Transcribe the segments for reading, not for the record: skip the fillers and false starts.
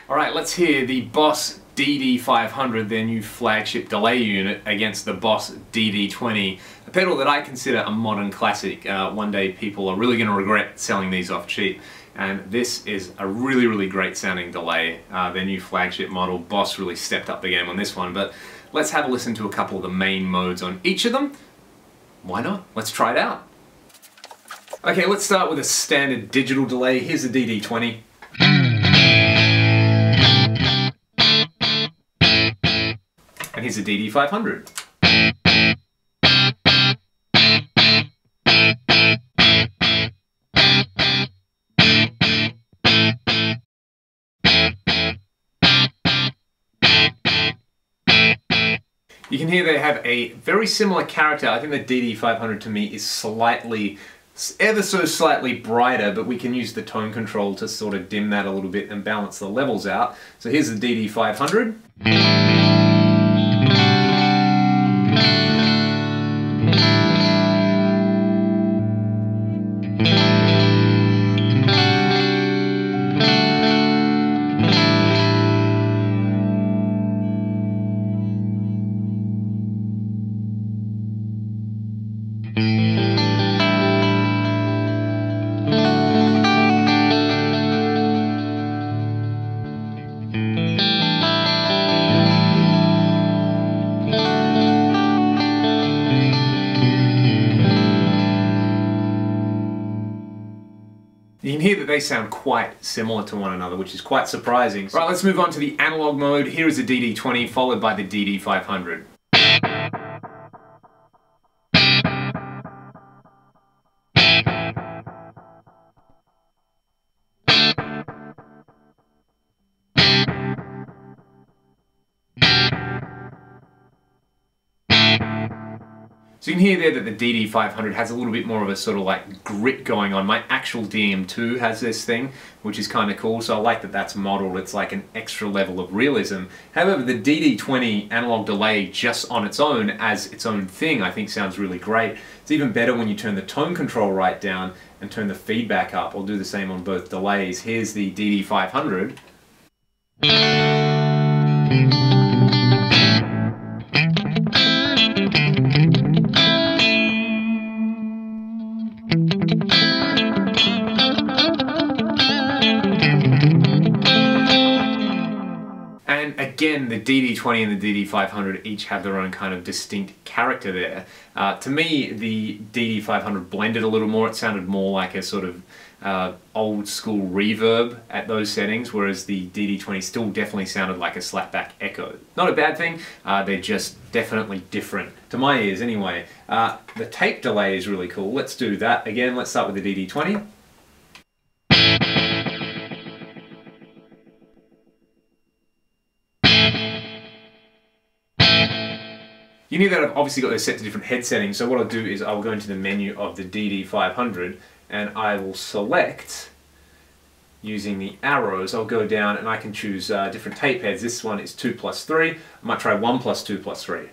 Alright, let's hear the Boss DD500, their new flagship delay unit, against the Boss DD20, a pedal that I consider a modern classic. One day people are really going to regret selling these off cheap. And this is a really great sounding delay. Their new flagship model. Boss really stepped up the game on this one, but let's have a listen to a couple of the main modes on each of them. Why not? Let's try it out. Okay, let's start with a standard digital delay. Here's the DD20. And here's the DD500. You can hear they have a very similar character. I think the DD500 to me is slightly, ever so slightly brighter, but we can use the tone control to sort of dim that a little bit and balance the levels out. So here's the DD500. You can hear that they sound quite similar to one another, which is quite surprising. Right, let's move on to the analog mode. Here is the DD20 followed by the DD500. So you can hear there that the DD500 has a little bit more of a sort of like grit going on. My actual DM2 has this thing, which is kind of cool, so I like that that's modeled. It's like an extra level of realism. However, the DD20 analog delay just on its own, as its own thing, I think sounds really great. It's even better when you turn the tone control right down and turn the feedback up. I'll do the same on both delays. Here's the DD500. And again, the DD20 and the DD500 each have their own kind of distinct character there. To me, the DD500 blended a little more. It sounded more like a sort of old school reverb at those settings, whereas the DD20 still definitely sounded like a slapback echo. Not a bad thing, they're just definitely different, to my ears anyway. The tape delay is really cool. Let's do that again. Let's start with the DD20. You need that I've obviously got those set to different head settings, so what I'll do is I'll go into the menu of the DD500 and I will select, using the arrows, I'll go down and I can choose different tape heads. This one is 2+3, I might try 1+2+3.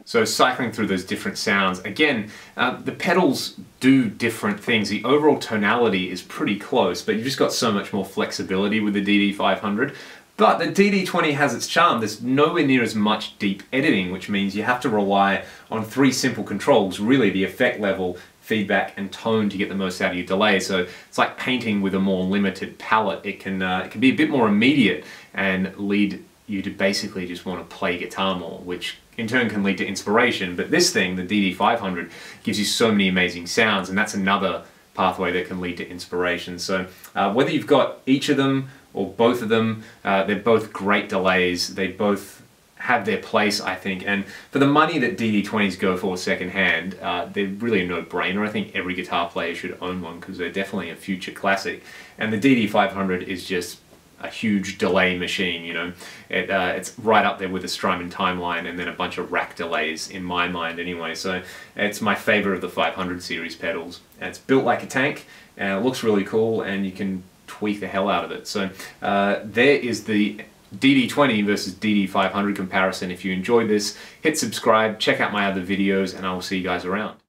So cycling through those different sounds, again, the pedals do different things. The overall tonality is pretty close, but you've just got so much more flexibility with the DD500. But the DD20 has its charm. There's nowhere near as much deep editing, which means you have to rely on three simple controls, really: the effect level, feedback, and tone to get the most out of your delay. So it's like painting with a more limited palette. It can be a bit more immediate and lead you to basically just want to play guitar more, which in turn can lead to inspiration. But this thing, the DD500, gives you so many amazing sounds, and that's another pathway that can lead to inspiration. So whether you've got each of them or both of them, they're both great delays. They both have their place, I think, and for the money that DD20s go for secondhand, they're really a no-brainer. I think every guitar player should own one because they're definitely a future classic. And the DD500 is just a huge delay machine, you know. It's right up there with the Strymon Timeline and then a bunch of rack delays in my mind anyway. So it's my favorite of the 500 series pedals. And it's built like a tank, and it looks really cool, and you can tweak the hell out of it. So there is the DD20 versus DD500 comparison. If you enjoyed this, hit subscribe, check out my other videos, and I will see you guys around.